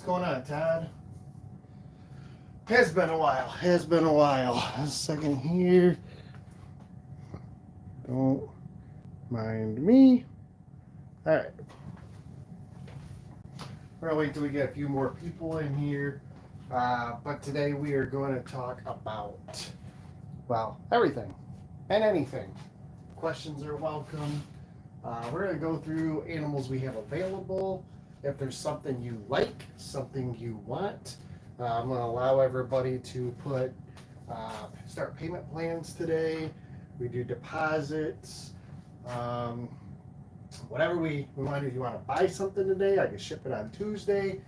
What's going on, Todd? Has been a while. Has been a while. A second here. Don't mind me. All right. We're gonna wait till we get a few more people in here. But today we are going to talk about, well, everything and anything. Questions are welcome. We're going to go through animals we have available. If there's something you like, something you want, I'm going to allow everybody to start payment plans today. We do deposits. Whatever we want to do. If you want to buy something today, I can ship it on Tuesday.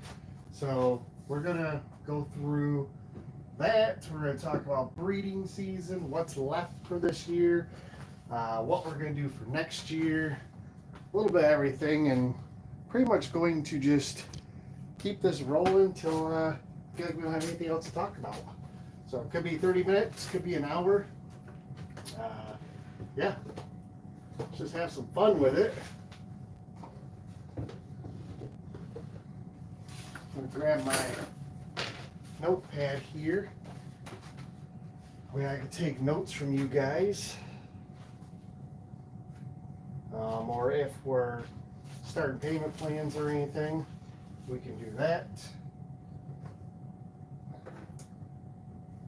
So we're going to go through that. We're going to talk about breeding season, what's left for this year, what we're going to do for next year, a little bit of everything, and pretty much going to just keep this rolling till I feel like we don't have anything else to talk about. So it could be 30 minutes, could be an hour. Yeah, let's just have some fun with it. I'm going to grab my notepad here where I can take notes from you guys. Or if we're starting payment plans or anything, we can do that.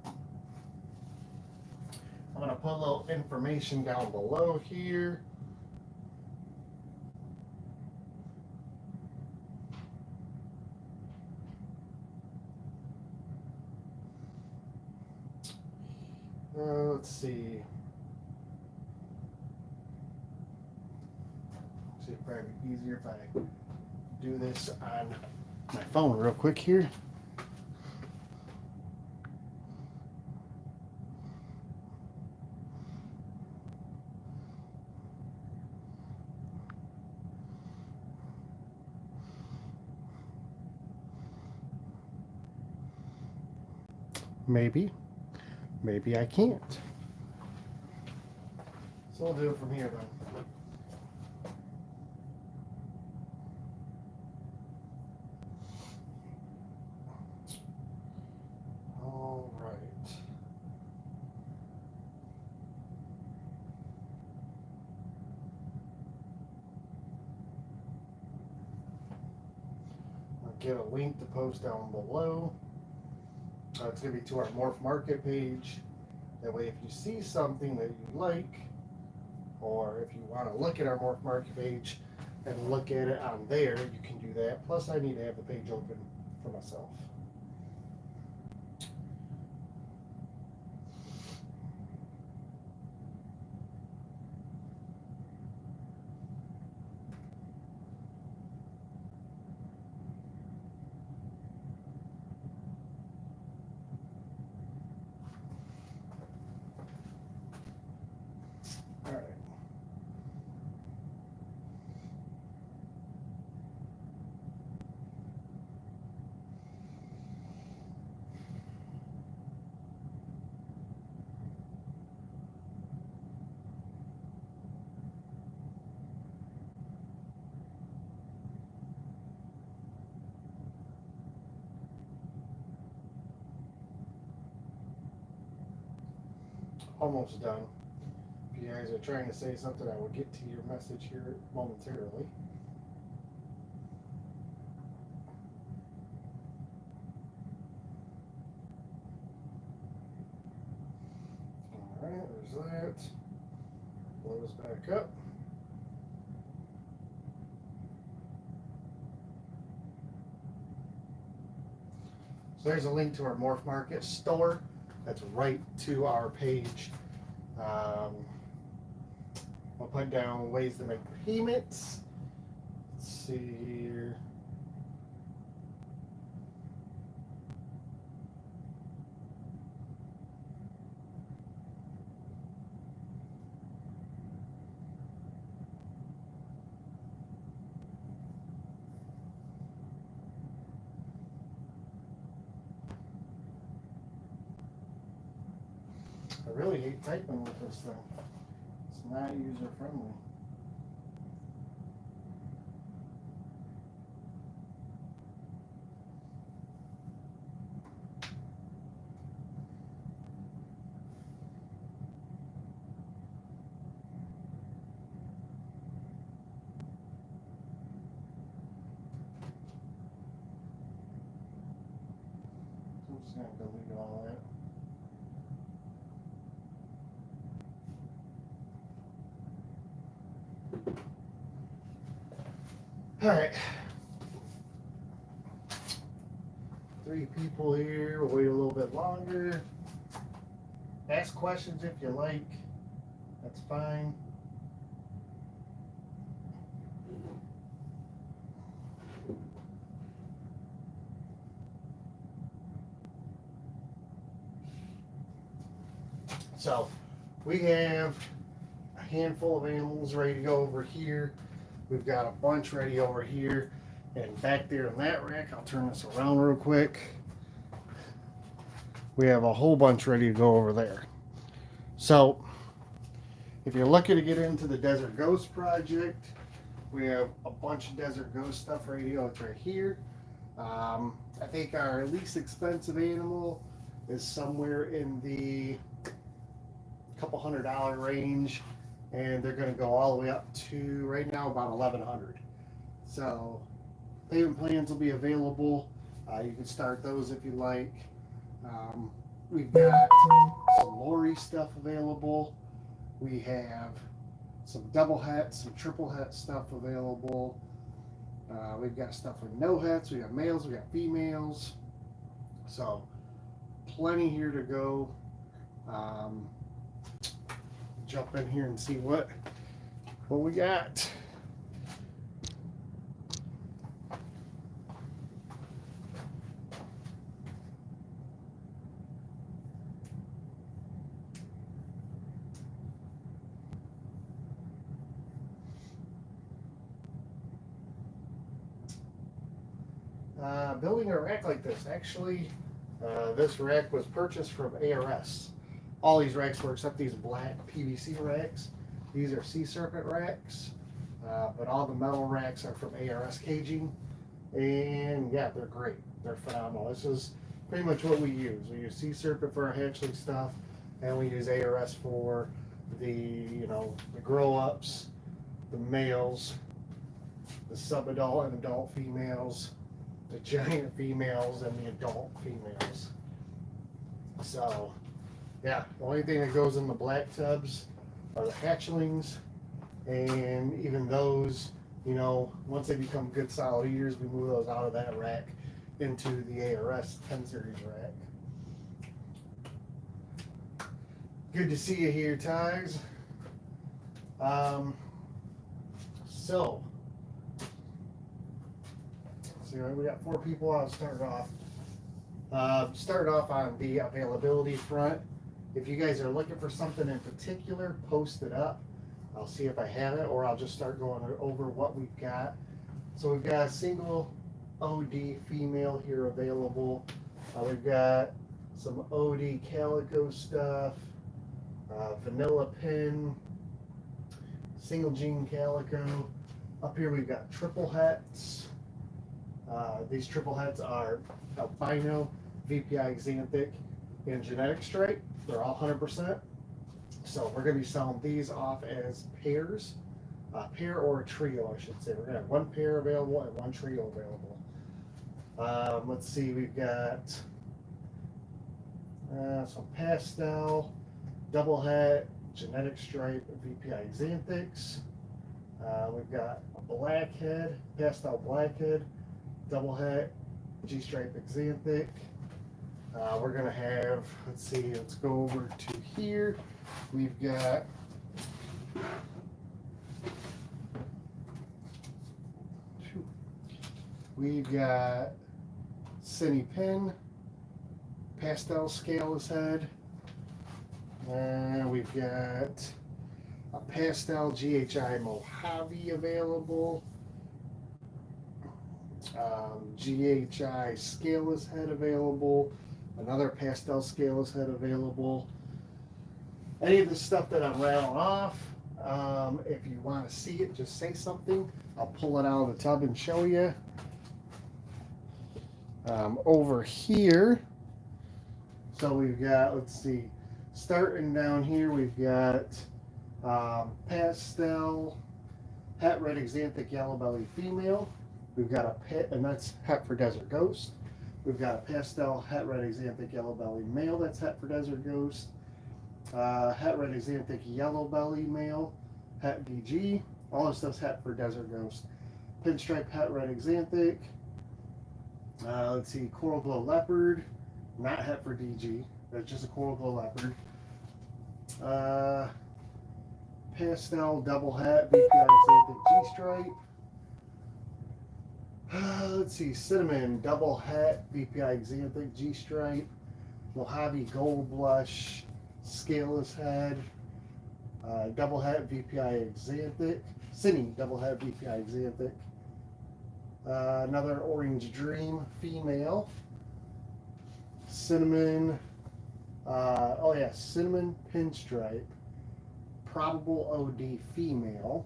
I'm going to put a little information down below here. Let's see. It'd probably be easier if I do this on my phone real quick here. Maybe I can't. So we'll do it from here then. All right. I'll get a link to post down below. It's going to be to our Morph Market page. That way, if you see something that you like, or if you want to look at our Morph Market page and look at it on there, you can do that. Plus, I need to have the page open for myself. All right. Almost done. If you guys are trying to say something, I will get to your message here momentarily. All right, there's that. Blow this back up. So there's a link to our Morph Market store. That's right to our page. I'll put down ways to make payments. Let's see here. I really hate typing with this thing. It's not user friendly. Just gonna delete all that. All right. 3 people here. We'll wait a little bit longer. Ask questions if you like. That's fine. So we have a handful of animals ready to go over here. We've got a bunch ready over here. And back there in that rack, I'll turn this around real quick. We have a whole bunch ready to go over there. So if you're looking to get into the Desert Ghost project, we have a bunch of Desert Ghost stuff ready to go. It's right here. I think our least expensive animal is somewhere in the couple $100 range, and they're going to go all the way up to right now about 1,100. So payment plans will be available. You can start those if you like. We've got some Lori stuff available. We have some double hats, some triple hat stuff available. We've got stuff with no hats. We got males, we got females. So plenty here to go. Jump in here and see what we got. Building a rack like this, actually, this rack was purchased from ARS. All these racks were except these black PVC racks. These are Sea Serpent racks, but all the metal racks are from ARS Caging. And yeah, they're great. They're phenomenal. This is pretty much what we use. We use Sea Serpent for our hatchling stuff, and we use ARS for the the grow-ups, the males, the sub-adult and adult females, the giant females, and the adult females. So yeah, the only thing that goes in the black tubs are the hatchlings, and even those, once they become good solid eaters, we move those out of that rack into the ARS 10 series rack. Good to see you here, Tiggs. So, see, we got 4 people. I'll start off. Start off on the availability front. If you guys are looking for something in particular, post it up. I'll see if I have it, or I'll just start going over what we've got. So we've got a single OD female here available. We've got some OD calico stuff, vanilla pin, single gene calico. Up here we've got triple hats. These triple hats are albino, VPI xanthic, and genetic stripe. They're all 100%. So we're going to be selling these off as pairs, a pair or a trio, I should say. We're going to have 1 pair available and 1 trio available. Let's see, we've got some pastel, double hat, genetic stripe, VPI xanthics. We've got a blackhead, pastel blackhead, double hat, G-stripe xanthic. We're going to have, let's go over to here. We've got Cine Pin, pastel scaleless head. We've got a pastel GHI Mojave available. GHI scaleless head available. Another pastel scaleless head available. Any of the stuff that I'm rattling off, if you want to see it, just say something. I'll pull it out of the tub and show you. Over here, so we've got, starting down here, we've got pastel hat red xanthic yellow belly female. We've got a pet, and that's het for Desert Ghost. We've got a pastel het red axanthic yellow belly male that's het for Desert Ghost. Het red axanthic yellow belly male, het DG. All this stuff's het for Desert Ghost. Pinstripe het red axanthic. Let's see, coral glow leopard, not het for DG. That's just a coral glow leopard. Pastel double het VPI axanthic G stripe. Let's see, cinnamon double het VPI axanthic G stripe. Mojave gold blush scaleless head. Double het VPI axanthic. Cine double het VPI axanthic. Another orange dream female. Cinnamon. Cinnamon pinstripe. Probable OD female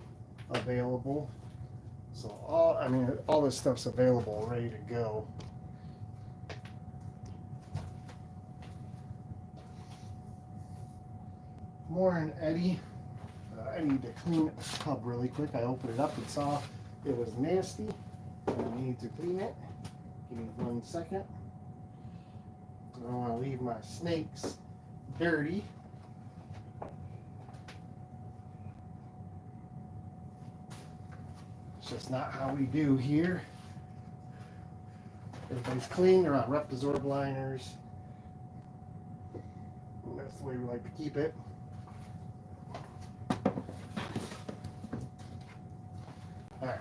available. So all this stuff's available, ready to go. More in Eddie. I need to clean the tub really quick. I opened it up and saw it was nasty. I need to clean it. Give me 1 second. I don't want to leave my snakes dirty. It's just not how we do here. Everybody's clean. They're on Reptazorb liners. And that's the way we like to keep it. All right.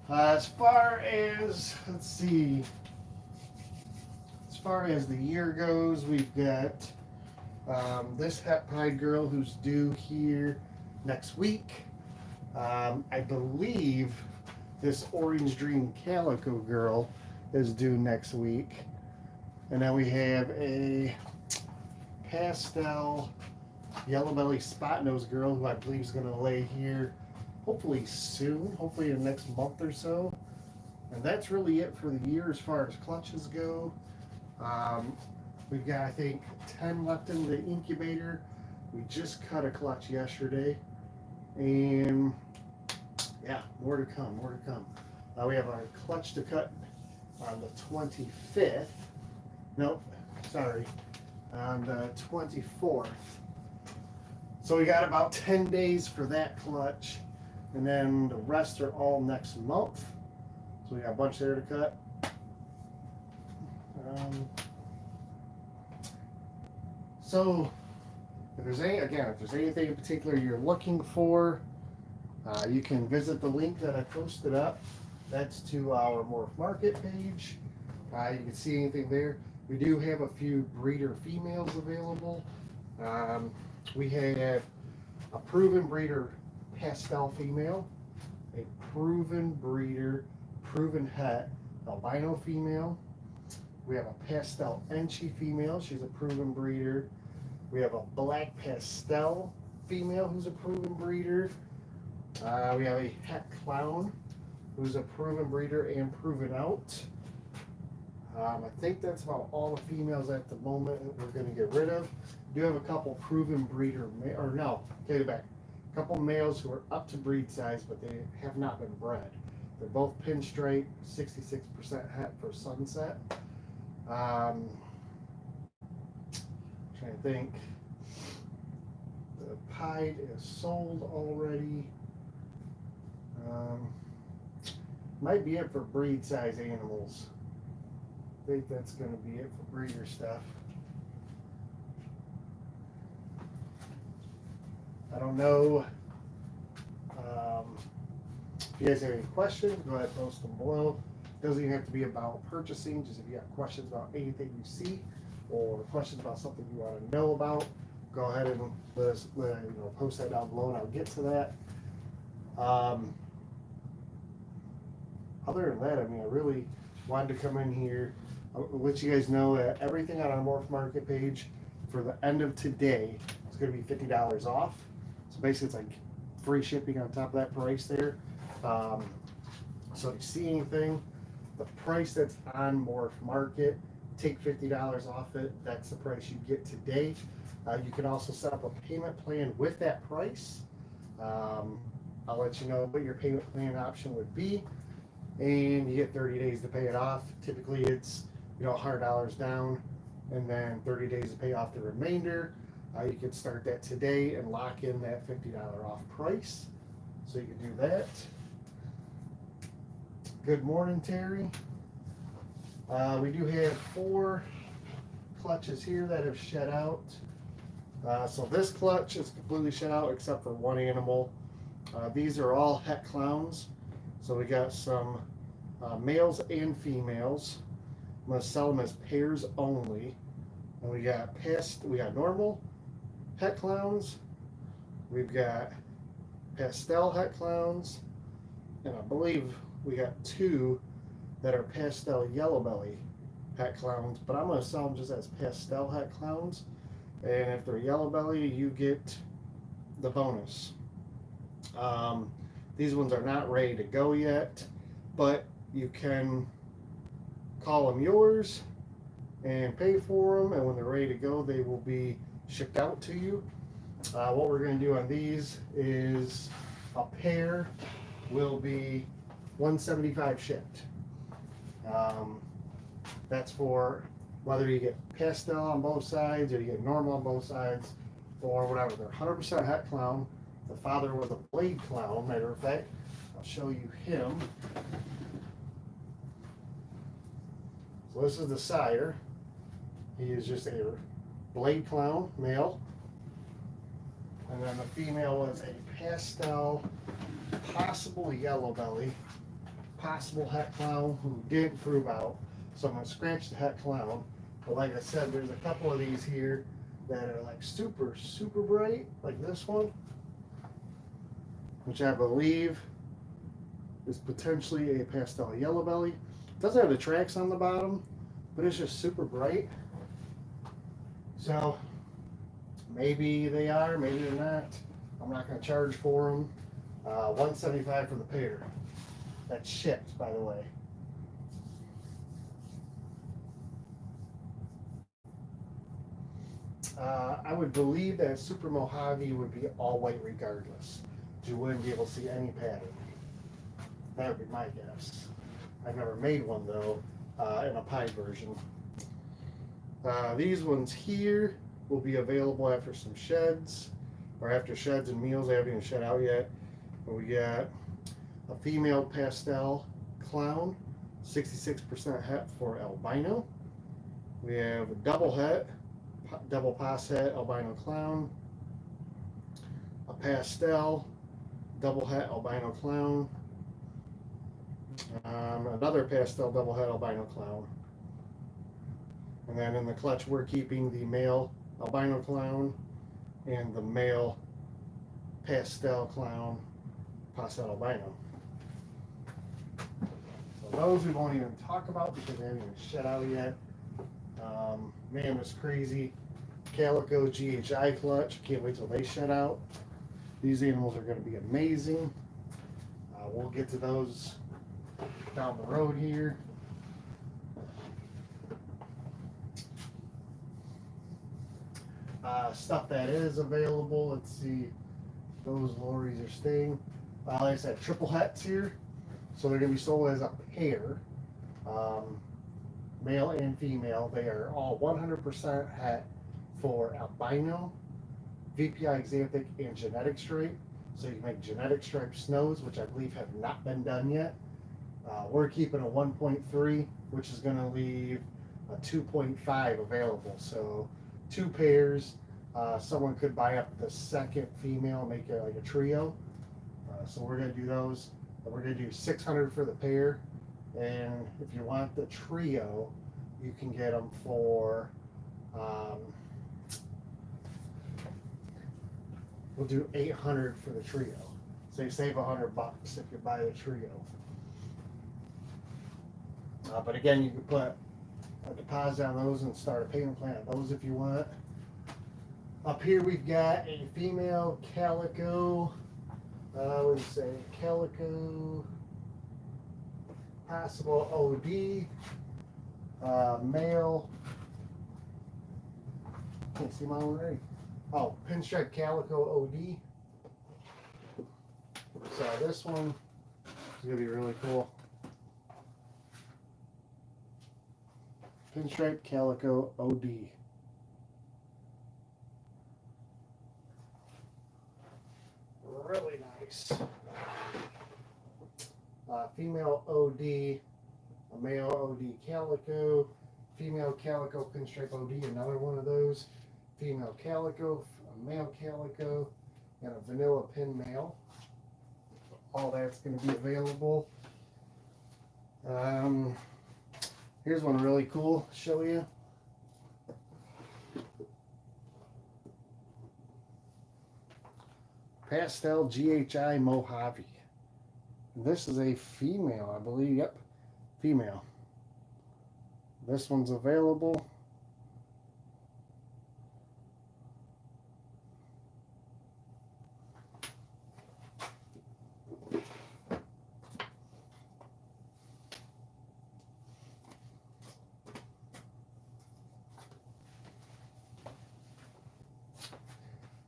As far as, let's see, as far as the year goes, we've got this Het Pride girl who's due here next week. I believe this Orange Dream Calico girl is due next week. And then we have a pastel yellow belly spot nose girl who I believe is going to lay here hopefully soon, hopefully in the next month or so. And that's really it for the year as far as clutches go. We've got, I think, 10 left in the incubator. We just cut a clutch yesterday. And yeah, more to come, more to come. We have our clutch to cut on the 25th. Nope, sorry, on the 24th. So we got about 10 days for that clutch. And then the rest are all next month. So we got a bunch there to cut. So if there's anything in particular you're looking for, you can visit the link that I posted up. That's to our Morph Market page. You can see anything there. We do have a few breeder females available. We have a proven breeder pastel female, a proven breeder, proven het albino female. We have a pastel Enchi female. She's a proven breeder. We have a black pastel female who's a proven breeder. We have a het clown who's a proven breeder and proven out. I think that's about all the females at the moment that we're going to get rid of. We do have a couple proven breeder, take it back. A couple males who are up to breed size, but they have not been bred. They're both pinstripe, 66% het for Sunset. Trying to think. The Pied is sold already. Might be it for breed size animals. I think that's going to be it for breeder stuff. I don't know. If you guys have any questions, go ahead and post them below. Doesn't even have to be about purchasing. Just if you have questions about anything you see or questions about something you want to know about, go ahead and post that down below, and I'll get to that. Other than that, I really wanted to come in here. I'll let you guys know that everything on our Morph Market page for the end of today is going to be $50 off. So basically, it's like free shipping on top of that price there. So if you see anything, the price that's on Morph Market, take $50 off it. That's the price you get today. You can also set up a payment plan with that price. I'll let you know what your payment plan option would be. and you get 30 days to pay it off. Typically it's $100 down and then 30 days to pay off the remainder. You can start that today and lock in that $50 off price. So you can do that. Good morning, Terry. We do have 4 clutches here that have shed out. So this clutch is completely shed out except for one animal. These are all het clowns. So we got some males and females. I'm gonna sell them as pairs only. And we got normal het clowns. We've got pastel het clowns, and I believe we got 2 that are pastel yellow belly het clowns, but I'm going to sell them just as pastel het clowns. And if they're yellow belly, you get the bonus. These ones are not ready to go yet, but you can call them yours and pay for them, and when they're ready to go, they will be shipped out to you. What we're going to do on these is a pair will be $175 shipped. That's for whether you get pastel on both sides or you get normal on both sides or whatever. They're 100% het clown. The father was a blade clown, matter of fact. I'll show you him. So this is the sire. He is just a blade clown, male. And then the female was a pastel, possible yellow belly, possible het clown who didn't prove out. So I'm going to scratch the het clown. But like I said, there's a couple of these here that are like super, super bright, like this one, which I believe is potentially a pastel yellow belly. It doesn't have the tracks on the bottom, but it's just super bright. So maybe they are, maybe they're not. I'm not going to charge for them. $175 for the pair. That's shipped, by the way. I would believe that Super Mojave would be all white regardless. You wouldn't be able to see any pattern. That would be my guess. I've never made one though, in a pie version. These ones here will be available after some sheds, or after sheds and meals. They haven't even shed out yet. But we got a female pastel clown, 66% het for albino. We have a double het, double pass het albino clown, a pastel double het albino clown, another pastel double het albino clown. And then in the clutch, we're keeping the male albino clown and the male pastel clown, pastel albino. So those we won't even talk about because they haven't even shed out yet. Man, it's crazy. Calico GHI clutch. Can't wait till they shed out. These animals are going to be amazing. We'll get to those down the road here. Stuff that is available. Let's see. Those lorries are staying. Like I said, triple hets here. So they're going to be sold as a pair. Male and female. They are all 100% het for albino, VPI xanthic, and genetic stripe. So you can make genetic stripe snows, which I believe have not been done yet. We're keeping a 1.3, which is going to leave a 2.5 available. So 2 pairs. Someone could buy up the second female and make it like a trio. So we're going to do those. We're going to do $600 for the pair. And if you want the trio, you can get them for, we'll do $800 for the trio. So you save $100 if you buy the trio. But again, you can put a deposit on those and start a payment plan on those if you want. Up here we've got a female calico, what do you say, calico, possible OD, male, can't see mine already. Oh, pinstripe calico OD. So this one is gonna be really cool. Pinstripe Calico OD. Really nice. Female OD, a male OD Calico, female Calico Pinstripe OD, another one of those, female Calico, a male Calico, and a vanilla pin male. All that's going to be available. Here's one really cool. Show you. Pastel GHI Mojave. This is a female, I believe. Yep, female. This one's available.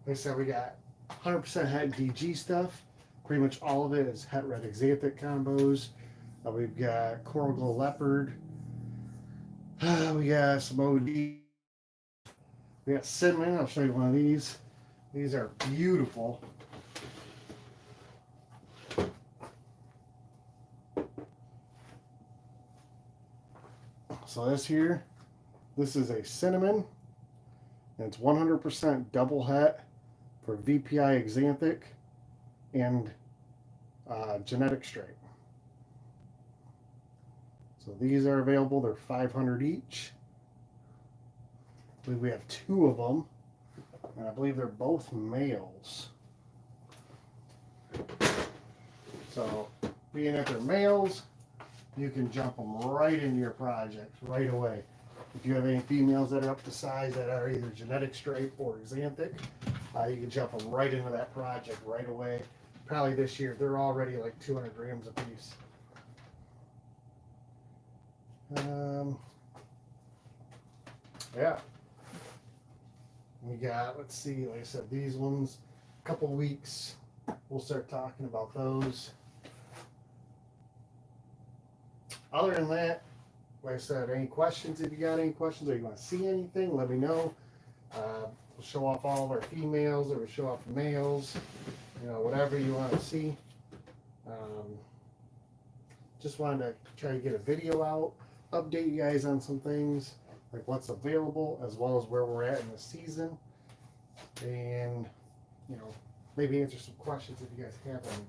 Like I said, we got 100% het DG stuff. Pretty much all of it is het red Xanthic combos. We've got Coral Glow Leopard. We got some OD. We got Cinnamon. I'll show you one of these. These are beautiful. So this here, this is a Cinnamon. And it's 100% double het for VPI Xanthic and genetic stripe. So these are available. They're 500 each. I believe we have 2 of them, and I believe they're both males. So being that they're males, you can jump them right into your project right away. If you have any females that are up to size that are either genetic stripe or Xanthic, you can jump them right into that project right away. Probably this year, they're already like 200 grams a piece. Yeah. We got, let's see, like I said, these ones, a couple weeks, we'll start talking about those. Other than that, like I said, any questions? If you got any questions or you want to see anything, let me know. We'll show off all of our females or we'll show off the males, you know, whatever you want to see. Just wanted to try to get a video out, update you guys on some things, like what's available, as well as where we're at in the season. And, you know, maybe answer some questions if you guys have any.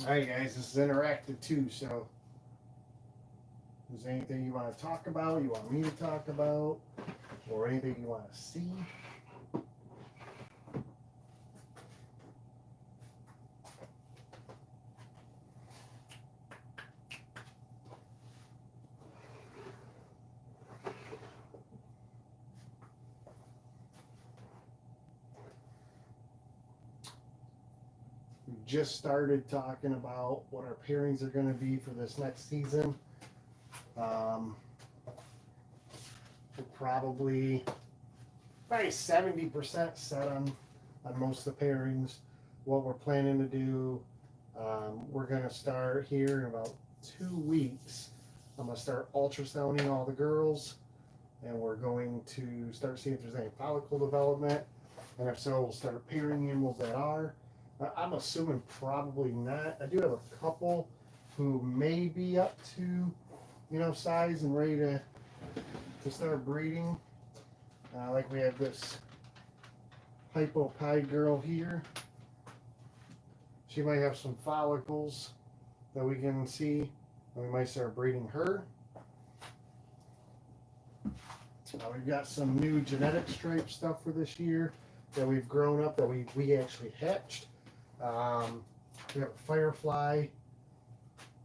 Alright guys, this is interactive too, so if there's anything you want to talk about, you want me to talk about, or anything you want to see. We just started talking about what our pairings are going to be for this next season. We're probably 70% set on most of the pairings. What we're planning to do, we're going to start here in about 2 weeks. I'm going to start ultrasounding all the girls, and we're going to start seeing if there's any follicle development, and if so, we'll start pairing animals that are. I'm assuming probably not. I do have a couple who may be up to, you know, size and ready to start breeding. Like we have this hypo-pied girl here. She might have some follicles that we can see, and we might start breeding her. We've got some new genetic stripe stuff for this year that we've grown up that we actually hatched. We have a Firefly,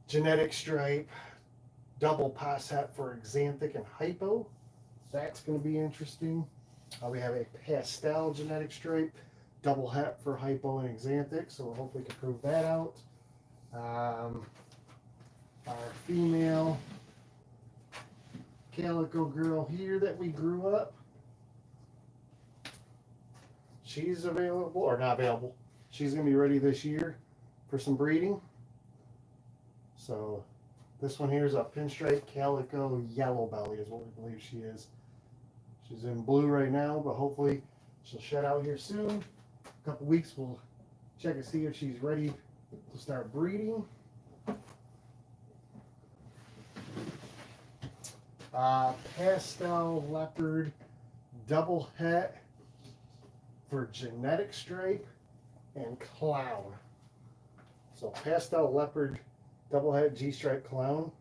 genetic stripe, double pass hat for Xanthic and Hypo. That's going to be interesting. We have a pastel genetic stripe, double hat for Hypo and Xanthic, so we'll hopefully can prove that out. Um, our female calico girl here that we grew up, she's available, or not available. She's going to be ready this year for some breeding. So this one here is a pinstripe calico yellow belly is what we believe she is. She's in blue right now, but hopefully she'll shed out here soon. A couple weeks we'll check and see if she's ready to start breeding. Pastel leopard double het for genetic stripe and clown. So pastel leopard double het G-stripe clown.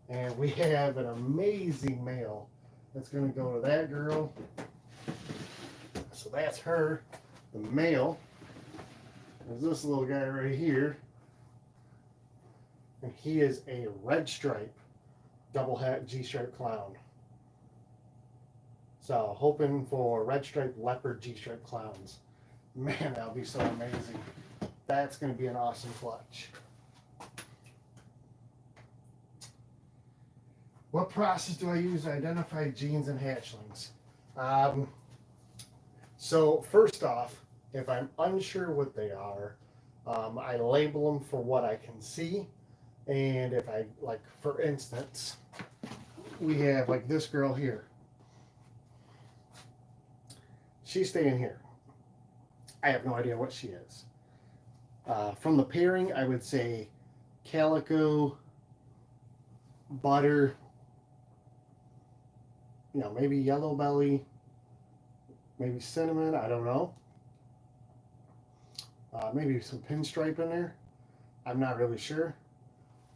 And we have an amazing male that's going to go to that girl. So that's her. The male is this little guy right here. And he is a red stripe double het G-stripe clown. So hoping for red stripe leopard G-stripe clowns. Man, that'll be so amazing. That's going to be an awesome clutch. What process do I use to identify genes and hatchlings? So first off, if I'm unsure what they are, I label them for what I can see. And if I, like, for instance, we have like this girl here. She's staying here. I have no idea what she is. From the pairing, I would say calico, butter, you know, maybe yellow belly, maybe cinnamon, I don't know. Maybe some pinstripe in there. I'm not really sure.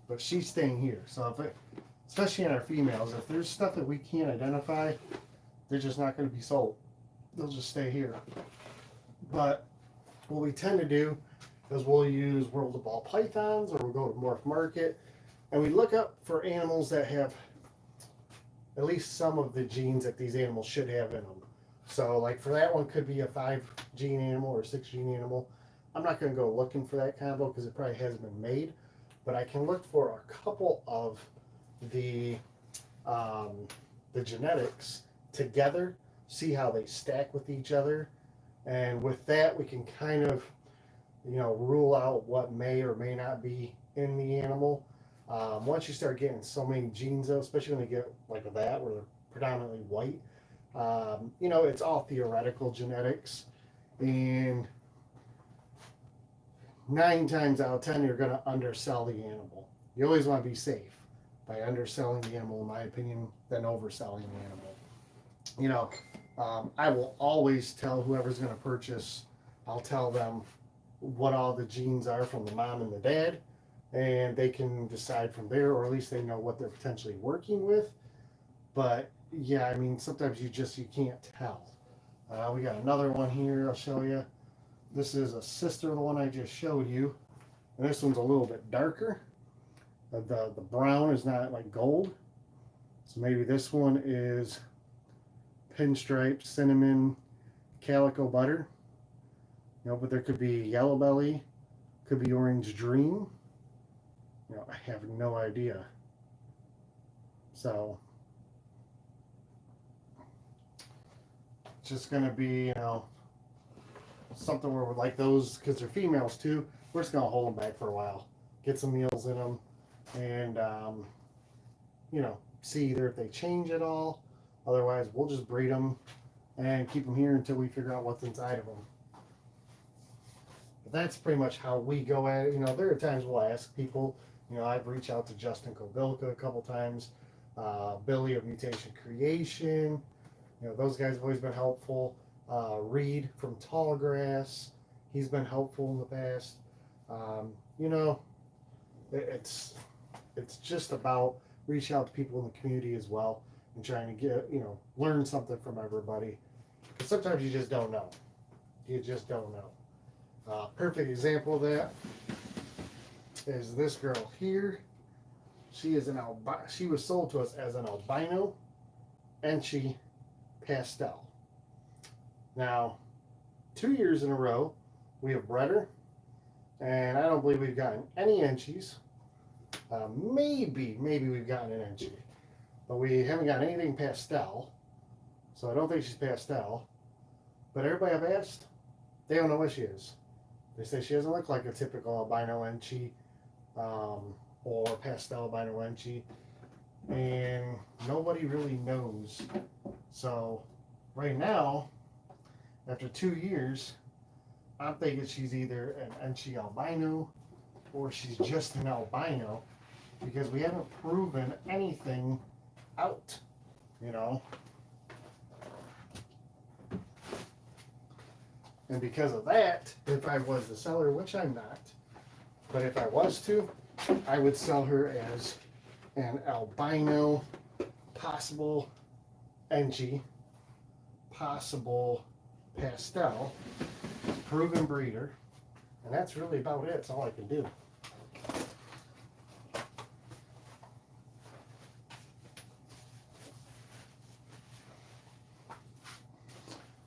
But she's staying here. So if it, especially in our females, if there's stuff that we can't identify, they're just not going to be sold. They'll just stay here. But what we tend to do is we'll use World of Ball Pythons, or we'll go to Morph Market, and we look up for animals that have at least some of the genes that these animals should have in them. So like for that one could be a 5-gene animal or 6-gene animal. I'm not going to go looking for that combo because it probably hasn't been made, but I can look for a couple of the genetics together, see how they stack with each other, and with that we can kind of, you know, rule out what may or may not be in the animal. Once you start getting so many genes, though, especially when they get like that, where they're predominantly white, you know, it's all theoretical genetics, and 9 times out of 10 you're going to undersell the animal. You always want to be safe by underselling the animal, in my opinion, than overselling the animal. You know, I will always tell whoever's going to purchase, I'll tell them what all the genes are from the mom and the dad, and they can decide from there, or at least they know what they're potentially working with. But yeah, I mean, sometimes you can't tell. We got another one here I'll show you. This is a sister of the one I just showed you, and this one's a little bit darker. The brown is not like gold, so maybe this one is pinstripe, cinnamon, calico butter. You know, but there could be yellow belly, could be orange dream. You know, I have no idea. So it's just gonna be, you know, something where we're like those, because they're females too, we're just gonna hold them back for a while, get some meals in them, and you know, see either if they change at all. Otherwise we'll just breed them and keep them here until we figure out what's inside of them. But that's pretty much how we go at it. You know, there are times we'll ask people. You know, I've reached out to Justin Kobilka a couple times, Billy of Mutation Creation. You know, those guys have always been helpful. Reed from Tall Grass, he's been helpful in the past. You know, it's just about reaching out to people in the community as well and trying to get, you know, learn something from everybody. Because sometimes you just don't know. You just don't know. Perfect example of that is this girl here. She is she was sold to us as an albino Enchi pastel. Now, 2 years in a row, we have bred her. And I don't believe we've gotten any Enchies. Maybe we've gotten an Enchie. But we haven't got anything pastel. So I don't think she's pastel. But everybody I've asked, they don't know what she is. They say she doesn't look like a typical albino Enchi or pastel albino Enchi. And nobody really knows. So right now, after 2 years, I'm thinking she's either an Enchi albino or she's just an albino because we haven't proven anything out, you know. And because of that, if I was to sell her, which I'm not, but if I was to, I would sell her as an albino, possible Enchi, possible pastel, proven breeder, and that's really about it. That's all I can do.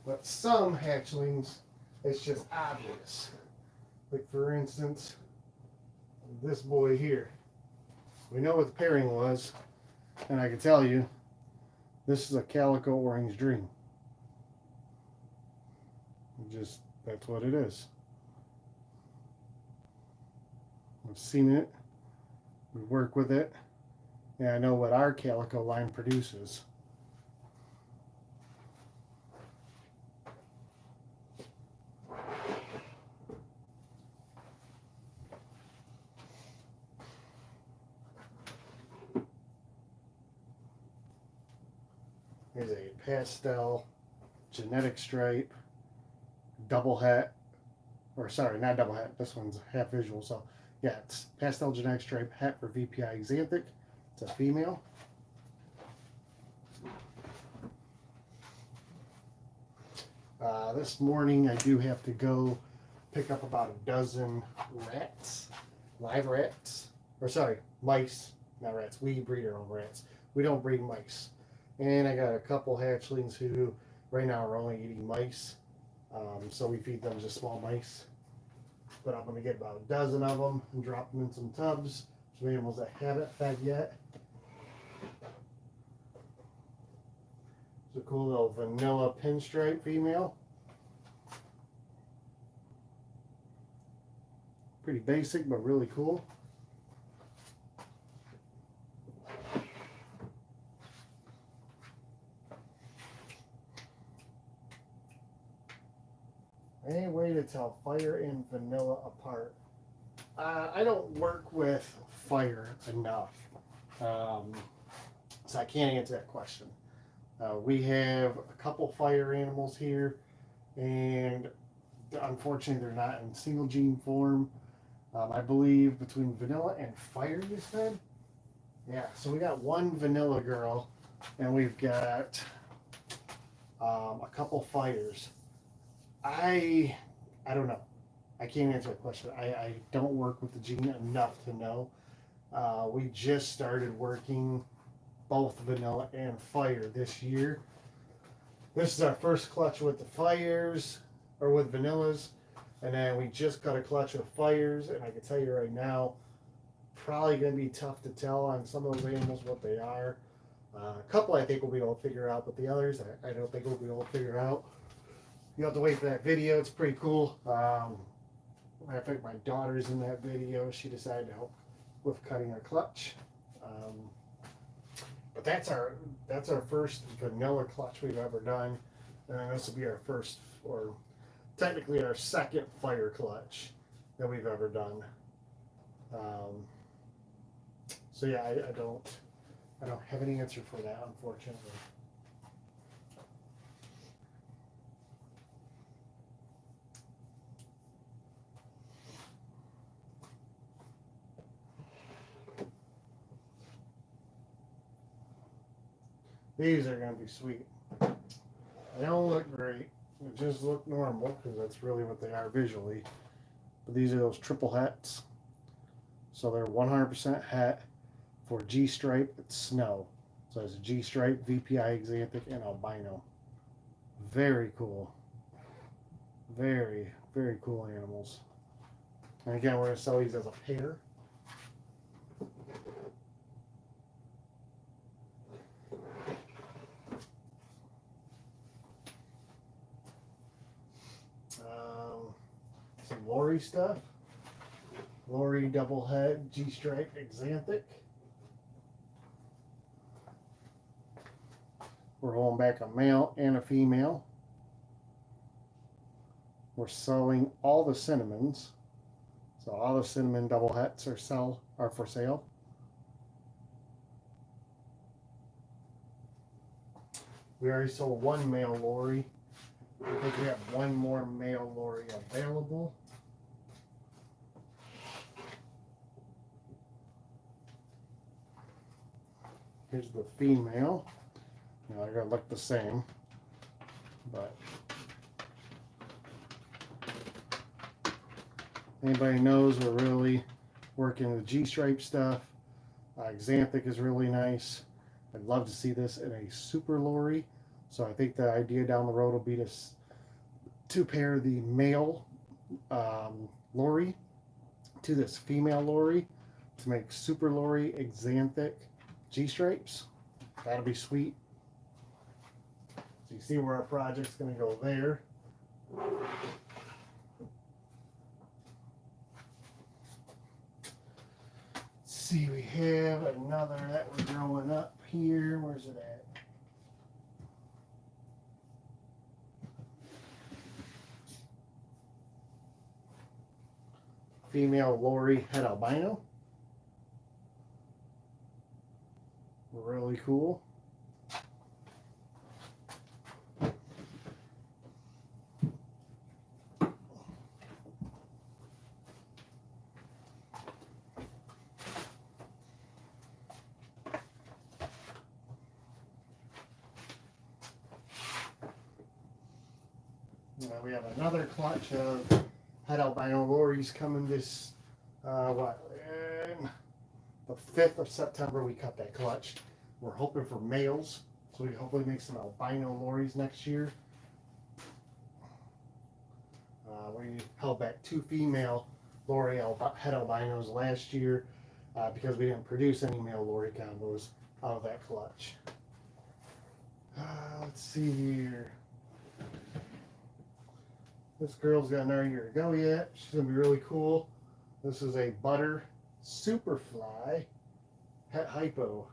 But some hatchlings, it's just obvious. Like for instance, this boy here. We know what the pairing was, and I can tell you, this is a Calico Orange Dream. Just, that's what it is. I've seen it, we work with it, and I know what our Calico line produces. Here's a pastel genetic stripe double hat, or sorry, not double hat, this one's half visual. So yeah, it's pastel genetic stripe hat for VPI Xanthic. It's a female. This morning I do have to go pick up about a dozen rats, live rats, or sorry, mice, not rats. We breed our own rats. We don't breed mice. And I got a couple hatchlings who right now are only eating mice. So we feed them just small mice. But I'm going to get about a dozen of them and drop them in some tubs. Some animals that haven't fed yet. It's a cool little vanilla pinstripe female. Pretty basic, but really cool. Any way to tell fire and vanilla apart? I don't work with fire enough, so I can't answer that question. We have a couple fire animals here, and unfortunately they're not in single gene form. I believe between vanilla and fire, you said? Yeah, so we got one vanilla girl, and we've got a couple fires. I don't know. I can't answer that question. I don't work with the gene enough to know. We just started working both vanilla and fire this year. This is our first clutch with the fires, or with vanillas, and then we just got a clutch of fires, and I can tell you right now, probably going to be tough to tell on some of those animals what they are. A couple I think we'll be able to figure out, but the others I don't think we'll be able to figure out. You'll have to wait for that video. It's pretty cool. I think my daughter's in that video. She decided to help with cutting our clutch. But that's our first vanilla clutch we've ever done, and then this will be our first, or technically our second fire clutch that we've ever done. So yeah, I don't have any answer for that, unfortunately. These are going to be sweet. They don't look great. They just look normal because that's really what they are visually. But these are those triple hats. So they're 100% hat for G-stripe. It's snow. So it's G-stripe, VPI Xanthic, and albino. Very cool. Very, very cool animals. And again, we're going to sell these as a pair. Some Lori stuff. Lori double head G-stripe Xanthic. We're holding back a male and a female. We're selling all the cinnamons. So all the cinnamon double hets are for sale. We already sold one male Lori. I think we have one more male Lori available. Here's the female. Now they're gonna look the same, but anybody knows we're really working the G-stripe stuff. Xanthic is really nice. I'd love to see this in a super Lori. So I think the idea down the road will be to pair the male Lori to this female Lori to make super Lori Xanthic G-stripes. That'll be sweet. So you see where our project's going to go there. Let's see, we have another that we're growing up here. Where's it at? Female Lori Het Albino. Really cool. We have another clutch of Het Albino Loris coming this, the 5th of September we cut that clutch. We're hoping for males, so we can hopefully make some albino Loris next year. We held back 2 female Lori Het Albinos last year because we didn't produce any male Lori combos out of that clutch. Let's see here. This girl's got another year to go yet. She's going to be really cool. This is a butter Superfly Het Hypo.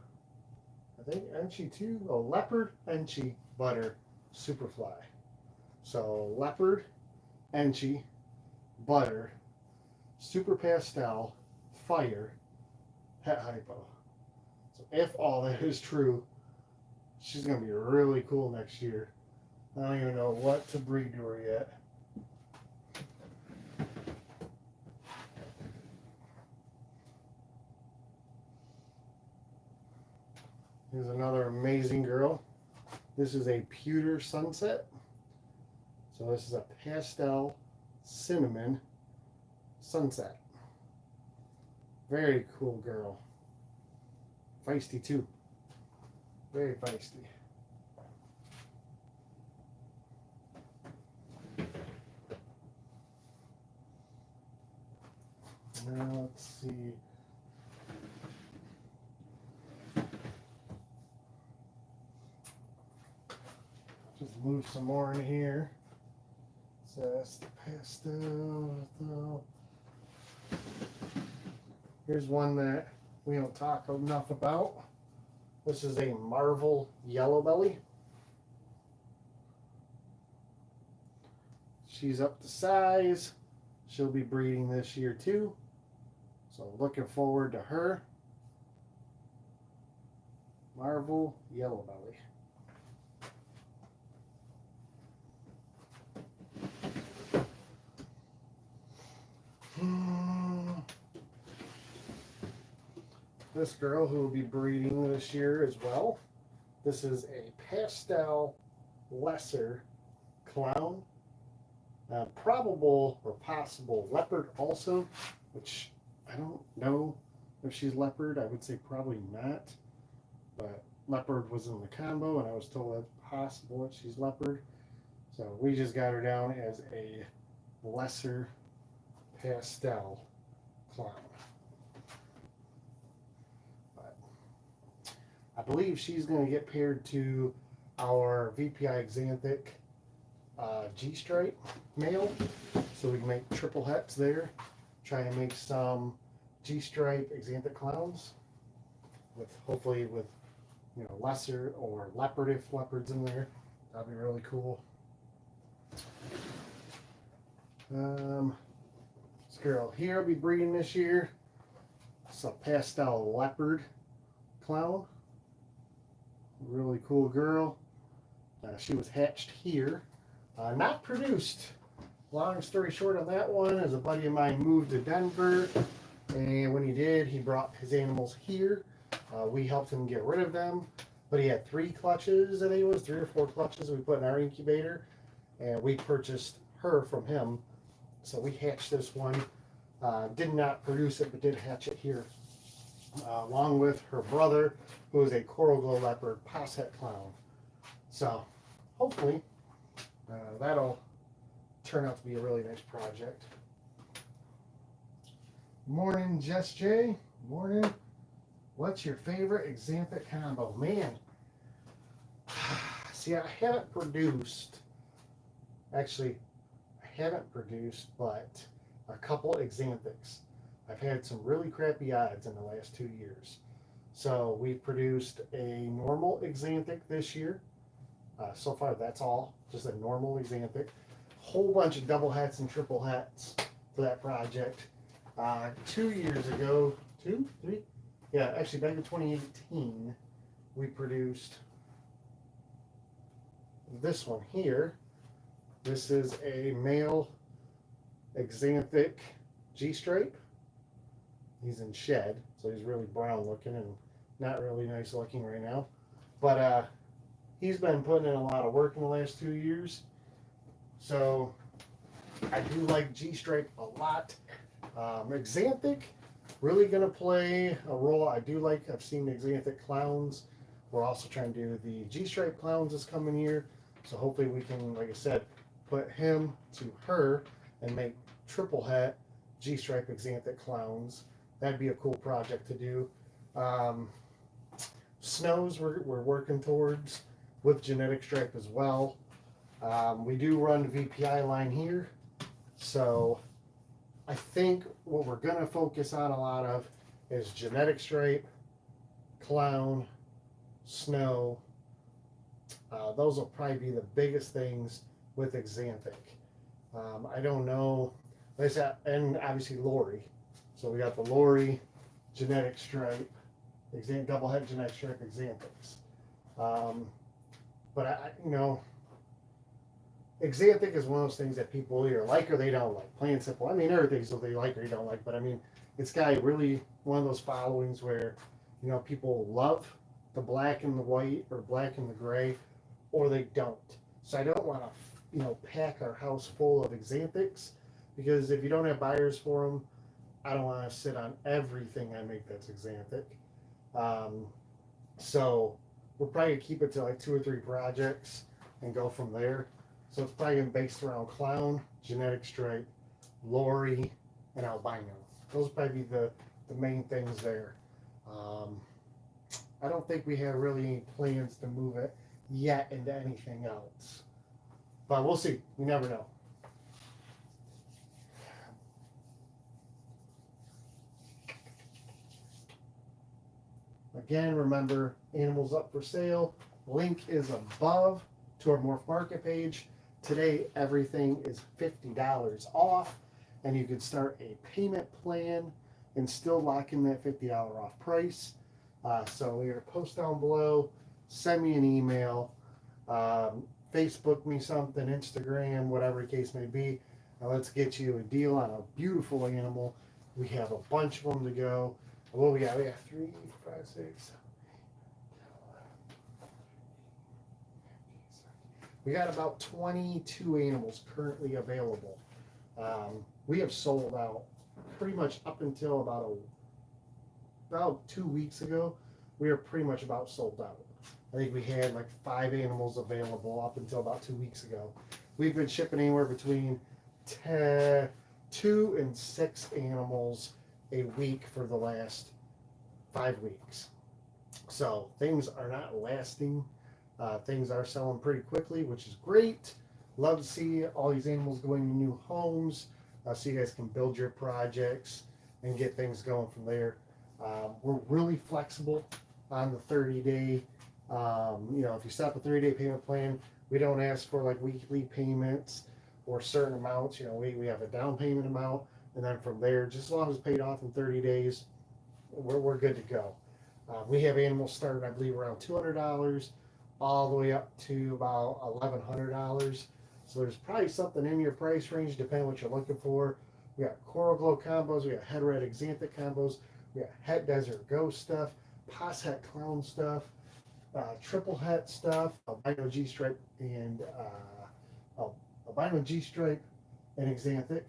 I think Enchi too. Oh, Leopard Enchi Butter Superfly. So Leopard Enchi Butter Super Pastel Fire Het Hypo. So if all that is true, she's going to be really cool next year. I don't even know what to breed to her yet. Here's another amazing girl. This is a Pewter Sunset. So this is a pastel cinnamon sunset. Very cool girl. Feisty too. Very feisty. Now let's see. Just move some more in here. So that's the pastel. Here's one that we don't talk enough about. This is a Marvel Yellow Belly. She's up to size. She'll be breeding this year too. So looking forward to her. Marvel Yellow Belly. This girl who will be breeding this year as well. This is a pastel lesser clown. Probable or possible leopard also, which I don't know if she's leopard. I would say probably not. But leopard was in the combo and I was told it's possible that she's leopard. So we just got her down as a lesser pastel clown. But I believe she's going to get paired to our VPI Xanthic G-stripe male, so we can make triple hets there. Try and make some G-stripe Xanthic clowns with hopefully with lesser or leopard if leopards in there. That'd be really cool. This girl here will be breeding this year. It's a pastel leopard clown. Really cool girl. She was hatched here. Not produced. Long story short on that one is a buddy of mine moved to Denver, and when he did, he brought his animals here. We helped him get rid of them, but he had 3 clutches, I think it was 3 or 4 clutches we put in our incubator, and we purchased her from him. So we hatched this one. Did not produce it, but did hatch it here, along with her brother, who is a coral glow leopard posset clown. So hopefully that'll turn out to be a really nice project. Morning, Jess J. Morning. What's your favorite Xanthic combo? Man, see, I haven't produced, actually, I haven't produced, but a couple Xanthics. I've had some really crappy odds in the last 2 years. So we produced a normal Xanthic this year. So far, that's all, just a normal Xanthic. Whole bunch of double hats and triple hats for that project. 2 years ago, 2, 3? Yeah, actually back in 2018, we produced this one here. This is a male Xanthic G-stripe. He's in shed, so he's really brown looking and not really nice looking right now. But he's been putting in a lot of work in the last 2 years. So I do like G-stripe a lot. Xanthic, really going to play a role. I've seen the Xanthic clowns. We're also trying to do the G-stripe clowns this coming year. So hopefully we can, like I said, put him to her and make triple het G-stripe Xanthic clowns. That'd be a cool project to do. Snows we're working towards with genetic stripe as well. We do run the VPI line here. So I think what we're going to focus on a lot of is genetic stripe, clown, snow. Those will probably be the biggest things with Xanthic. I don't know. And obviously Lori. So we got the Lori genetic stripe, double head genetic stripe Xanthics. But Xanthic is one of those things that people either like or they don't like. Plain simple. I mean, everything's what they like or you don't like, but I mean, it's got really one of those followings where, people love the black and the white or black and the gray, or they don't. So I don't want to, pack our house full of Xanthics, because if you don't have buyers for them, I don't want to sit on everything I make that's Xanthic. So we're probably going to keep it to like 2 or 3 projects and go from there. So it's probably going to be based around clown, genetic stripe, Lori, and albino. Those will probably be the main things there. I don't think we have really any plans to move it yet into anything else. But we'll see. You never know. Again, remember, animals up for sale. Link is above to our Morph Market page. Today, everything is $50 off, and you can start a payment plan and still lock in that $50 off price. So you're going to post down below, send me an email, Facebook me something, Instagram, whatever the case may be. Let's get you a deal on a beautiful animal. We have a bunch of them to go. What we got? We got 3, 5, 6. We got about 22 animals currently available. We have sold out pretty much up until about 2 weeks ago. We are pretty much about sold out. I think we had like 5 animals available up until about 2 weeks ago. We've been shipping anywhere between 2 and 6 animals a week for the last 5 weeks. So things are not lasting. Things are selling pretty quickly, which is great. Love to see all these animals going to new homes, so you guys can build your projects and get things going from there. We're really flexible on the 30-day. If you set up a 30-day payment plan, we don't ask for like weekly payments or certain amounts. We have a down payment amount, and then from there, just as long as it's paid off in 30 days, we're good to go. We have animals start, I believe, around $200 all the way up to about $1,100. So there's probably something in your price range, depending on what you're looking for. We got Coral Glow combos, we got Het Red Axanthic combos, we got Het Desert Ghost stuff, Pos Het Clown stuff, Triple Het stuff, Albino G-Stripe and Albino G-Stripe and Axanthic.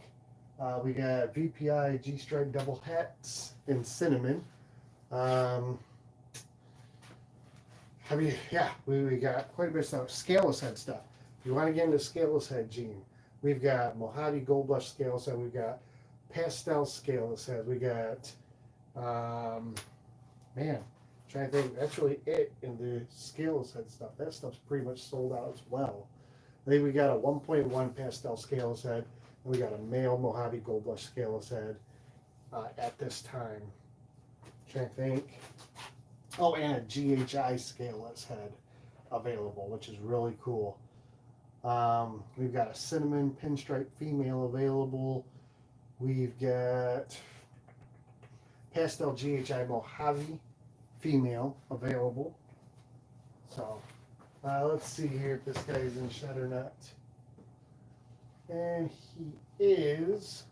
We got VPI G-Stripe Double Hats and Cinnamon. We got quite a bit of stuff. Scaleless head stuff. If you want to get into scaleless head, Gene, we've got Mojave Gold Blush scaleless head. We've got pastel scaleless head. We got, trying to think. That's really it in the scaleless head stuff. That stuff's pretty much sold out as well. I think we got a 1.1 pastel scaleless head, and we got a male Mojave Gold Blush scaleless head at this time. Trying to think. Oh, and a GHI scaleless head available, which is really cool. We've got a cinnamon pinstripe female available. We've got pastel GHI Mojave female available. So let's see here if this guy's in shed or not. And he is,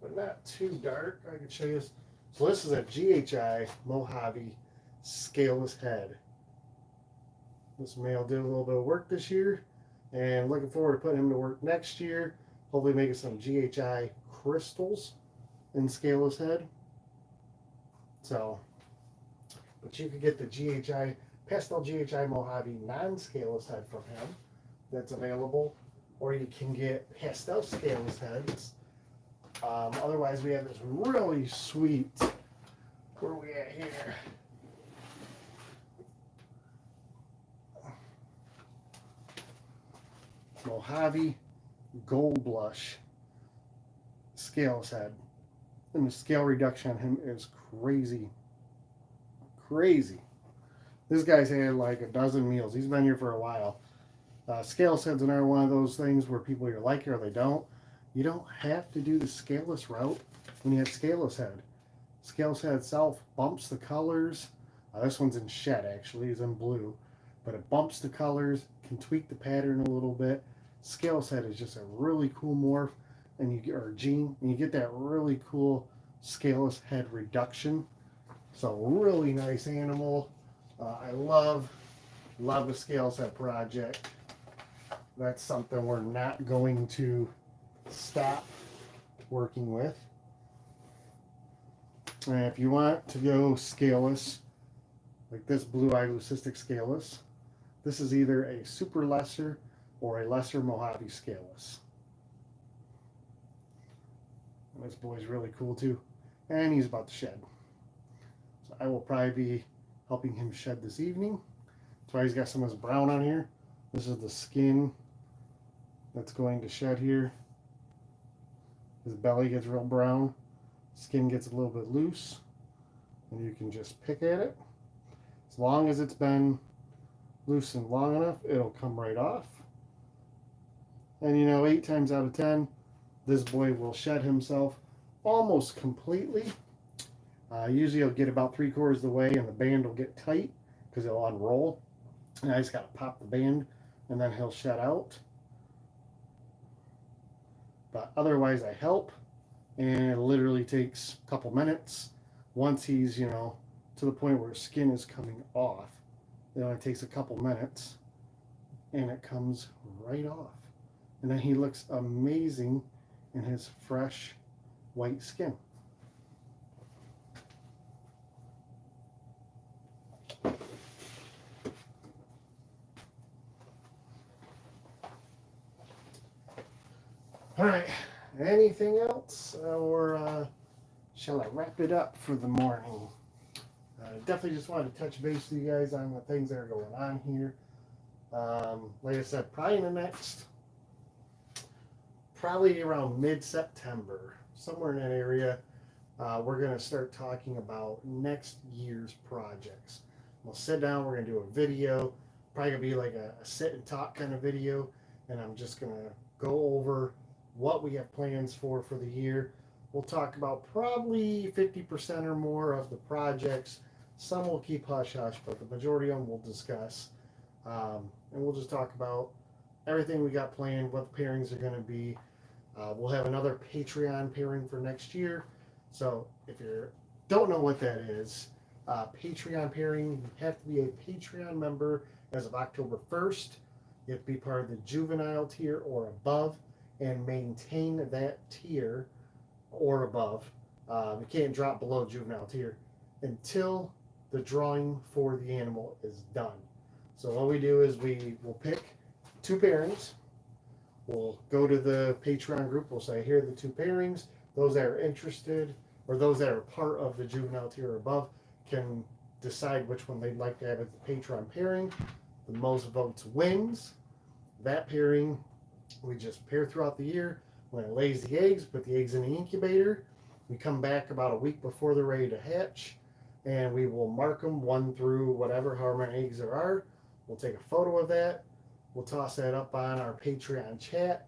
but not too dark. I can show you this. So this is a GHI Mojave scaleless head. This male did a little bit of work this year, and looking forward to putting him to work next year. Hopefully making some GHI crystals in scaleless head. So, but you could get the GHI, pastel GHI Mojave non-scaleless head from him that's available, or you can get pastel scaleless heads. Otherwise, we have this really sweet, where are we at here? Mojave Gold Blush scaleless head. And the scale reduction on him is crazy. Crazy. This guy's had like a dozen meals. He's been here for a while. Scaleless head's another one of those things where people either like it or they don't. You don't have to do the scaleless route when you have scaleless head. Scaleless head itself bumps the colors. This one's in shed actually, it's in blue. But it bumps the colors, can tweak the pattern a little bit. Scaleless head is just a really cool morph, or gene, and you get that really cool scaleless head reduction. So really nice animal. I love the scaleless head project. That's something we're not going to stop working with. And if you want to go scaleless, like this blue-eyed leucistic scaleless, this is either a super lesser or a lesser Mojave scaleless. And this boy's really cool too, and he's about to shed. So I will probably be helping him shed this evening. That's why he's got some of his brown on here. This is the skin that's going to shed here. His belly gets real brown, skin gets a little bit loose, and you can just pick at it. As long as it's been loosened long enough, it'll come right off. And 8 times out of 10, this boy will shed himself almost completely. Usually he'll get about 3/4 of the way and the band will get tight because it'll unroll. And I just got to pop the band and then he'll shed out. But otherwise I help, and it literally takes a couple minutes. Once he's, to the point where his skin is coming off, it only takes a couple minutes and it comes right off. And then he looks amazing in his fresh white skin. All right, anything else, or shall I wrap it up for the morning? Definitely just wanted to touch base with you guys on the things that are going on here. Like I said, probably in the next, probably around mid-September, somewhere in that area, we're going to start talking about next year's projects. We'll sit down, we're going to do a video, probably going to be like a sit and talk kind of video, and I'm just going to go over what we have plans for the year. We'll talk about probably 50% or more of the projects. Some will keep hush hush, but the majority of them we'll discuss. And we'll just talk about everything we got planned, what the pairings are going to be. We'll have another Patreon pairing for next year. So if you don't know what that is, Patreon pairing, you have to be a Patreon member as of October 1st. You have to be part of the juvenile tier or above and maintain that tier or above. You can't drop below juvenile tier until the drawing for the animal is done. So what we do is we will pick 2 pairings. We'll go to the Patreon group. We'll say, here are the 2 pairings. Those that are interested or those that are part of the juvenile tier or above can decide which one they'd like to have as the Patreon pairing. The most votes wins. That pairing, we just pair throughout the year. When it lays the eggs, put the eggs in the incubator. We come back about a week before they're ready to hatch, and we will mark them 1 through whatever, however many eggs there are. We'll take a photo of that. We'll toss that up on our Patreon chat.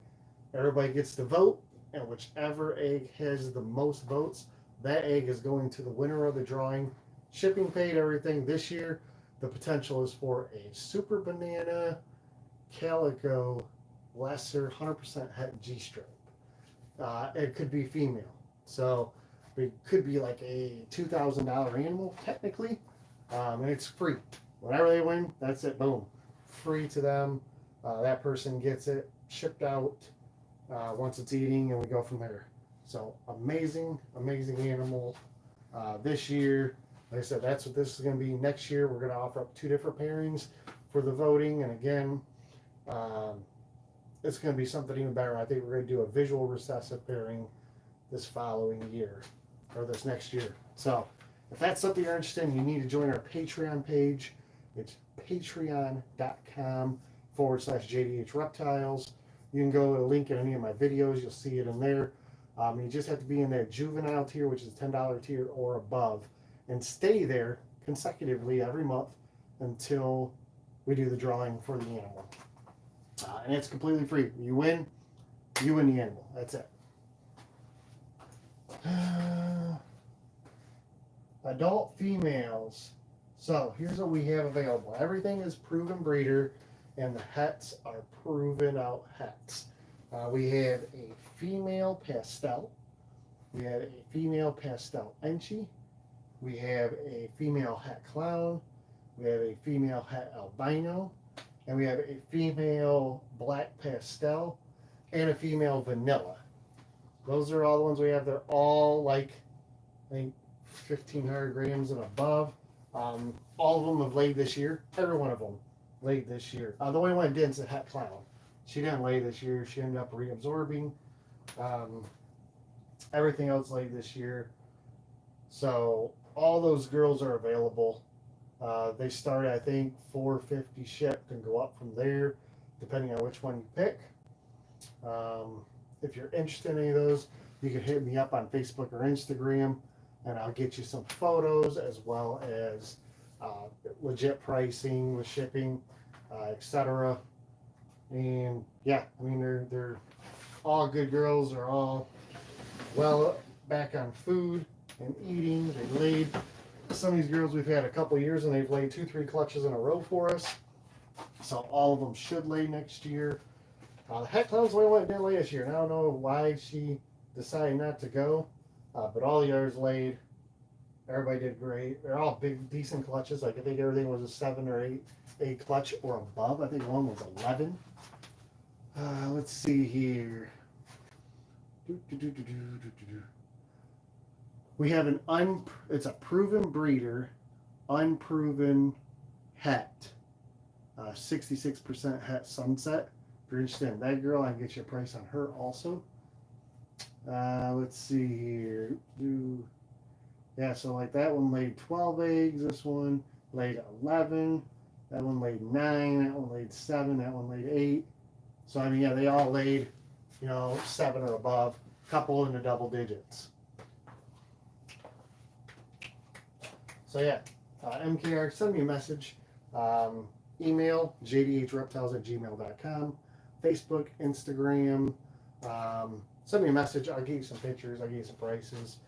Everybody gets to vote, and whichever egg has the most votes, that egg is going to the winner of the drawing. Shipping paid, everything. This year, the potential is for a Super Banana Calico Lesser 100% het G-stripe. It could be female. So it could be like a $2,000 animal, technically. And it's free. Whenever they win, that's it. Boom. Free to them. That person gets it shipped out once it's eating, and we go from there. So amazing, amazing animal. This year, like I said, that's what this is going to be. Next year, we're going to offer up 2 different pairings for the voting. And again, it's going to be something even better. I think we're going to do a visual recessive pairing this following year, or this next year. So if that's something you're interested in, you need to join our Patreon page. It's patreon.com/JDH Reptiles. You can go to the link in any of my videos. You'll see it in there. You just have to be in that juvenile tier, which is $10 tier or above, and stay there consecutively every month until we do the drawing for the animal. And it's completely free. You win the animal. That's it. Adult females. So here's what we have available. Everything is proven breeder, and the hets are proven out hets. We have a female pastel. We have a female pastel enchi. We have a female het clown. We have a female het albino. And we have a female black pastel and a female vanilla. Those are all the ones we have. They're all like, I think, 1,500 grams and above. All of them have laid this year. Every one of them laid this year. The only one that didn't is the het clown. She didn't lay this year. She ended up reabsorbing. Everything else laid this year. So all those girls are available. They start, I think, $450 shipped and go up from there, depending on which one you pick. If you're interested in any of those, you can hit me up on Facebook or Instagram, and I'll get you some photos as well as legit pricing with shipping, etc. And yeah, I mean, they're all good girls. They're all well back on food and eating. They laid. Some of these girls we've had a couple years, and they've laid 2-3 clutches in a row for us. So all of them should lay next year. The het clown's the only one that didn't lay this year, and I don't know why she decided not to go. But all the others laid. Everybody did great. They're all big, decent clutches. Like I think everything was a 7 or 8 clutch or above. I think one was 11. Let's see here. We have it's a proven breeder, unproven het, 66% het sunset. If you're interested in that girl, I can get you a price on her also. Let's see here. Yeah, so like that one laid 12 eggs. This one laid 11. That one laid 9. That one laid 7. That one laid 8. So I mean, yeah, they all laid, 7 or above. Couple in the double digits. So yeah, MKR, send me a message. Email jdhreptiles@gmail.com. Facebook, Instagram. Send me a message. I'll give you some pictures. I'll give you some prices.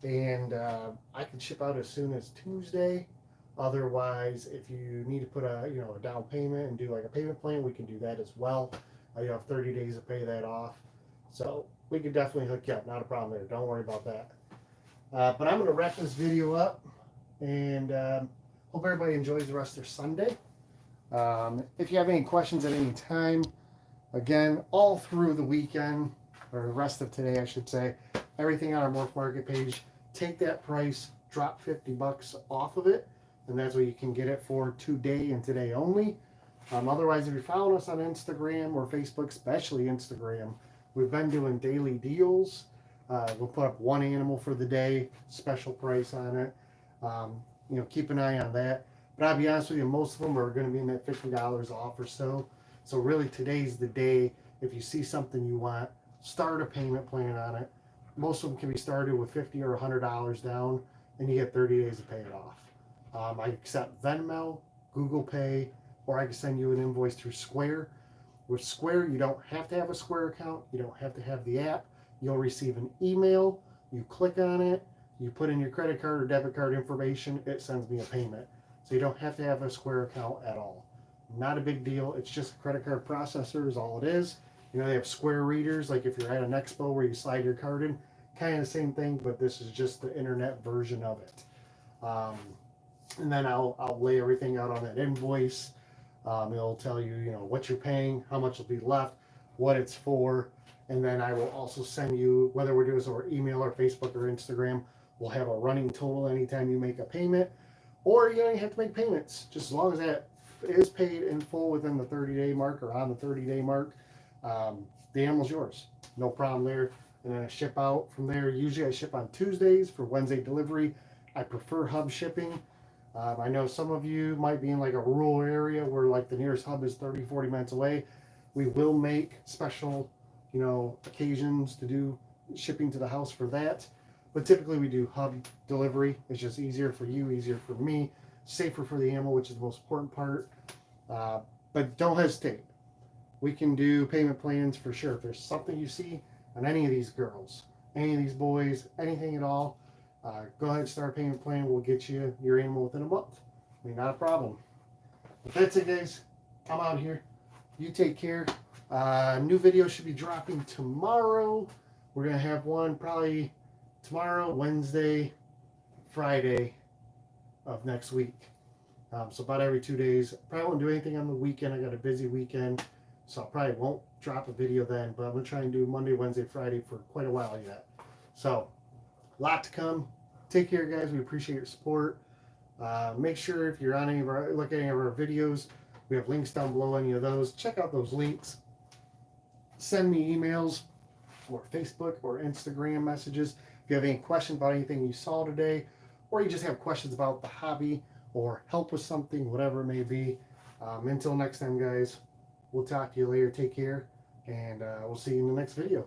And I can ship out as soon as Tuesday. Otherwise, if you need to put a down payment and do like a payment plan, we can do that as well. You have 30 days to pay that off. So we could definitely hook you up. Not a problem there. Don't worry about that. But I'm going to wrap this video up, and hope everybody enjoys the rest of their Sunday. If you have any questions at any time, again, all through the weekend, or the rest of today, I should say, everything on our Morph Market page, take that price, drop $50 off of it, and that's what you can get it for today and today only. Otherwise, if you're following us on Instagram or Facebook, especially Instagram, we've been doing daily deals. We'll put up one animal for the day, special price on it. Keep an eye on that. But I'll be honest with you, most of them are going to be in that $50 off or so. So really, today's the day. If you see something you want, start a payment plan on it. Most of them can be started with $50 or $100 down, and you get 30 days to pay it off. I accept Venmo, Google Pay, or I can send you an invoice through Square. With Square, you don't have to have a Square account. You don't have to have the app. You'll receive an email. You click on it. You put in your credit card or debit card information. It sends me a payment. So you don't have to have a Square account at all. Not a big deal. It's just a credit card processor is all it is. They have Square readers, like if you're at an expo where you slide your card in, kind of the same thing, but this is just the internet version of it. And then I'll lay everything out on that invoice. It'll tell you, what you're paying, how much will be left, what it's for, and then I will also send you, whether we're doing this over email or Facebook or Instagram, we'll have a running total anytime you make a payment, or you don't have to make payments, just as long as that is paid in full within the 30-day mark or on the 30-day mark. The animal's yours, no problem there. And then I ship out from there. Usually I ship on Tuesdays for Wednesday delivery. I prefer hub shipping. I know some of you might be in like a rural area where like the nearest hub is 30-40 minutes away. We will make special occasions to do shipping to the house for that, but typically we do hub delivery. It's just easier for you, easier for me, safer for the animal, which is the most important part. But don't hesitate. We can do payment plans for sure. If there's something you see on any of these girls, any of these boys, anything at all, go ahead and start a payment plan. We'll get you your animal within a month. Not a problem. But that's it, guys. I'm out here. You take care. New video should be dropping tomorrow. We're going to have one probably tomorrow, Wednesday, Friday of next week. So about every 2 days. Probably won't do anything on the weekend. I got a busy weekend. So I probably won't drop a video then. But I'm going to try and do Monday, Wednesday, Friday for quite a while yet. So a lot to come. Take care, guys. We appreciate your support. Make sure if you're on look at any of our videos, we have links down below any of those. Check out those links. Send me emails or Facebook or Instagram messages if you have any questions about anything you saw today, or you just have questions about the hobby or help with something, whatever it may be. Until next time, guys, we'll talk to you later. Take care, and we'll see you in the next video.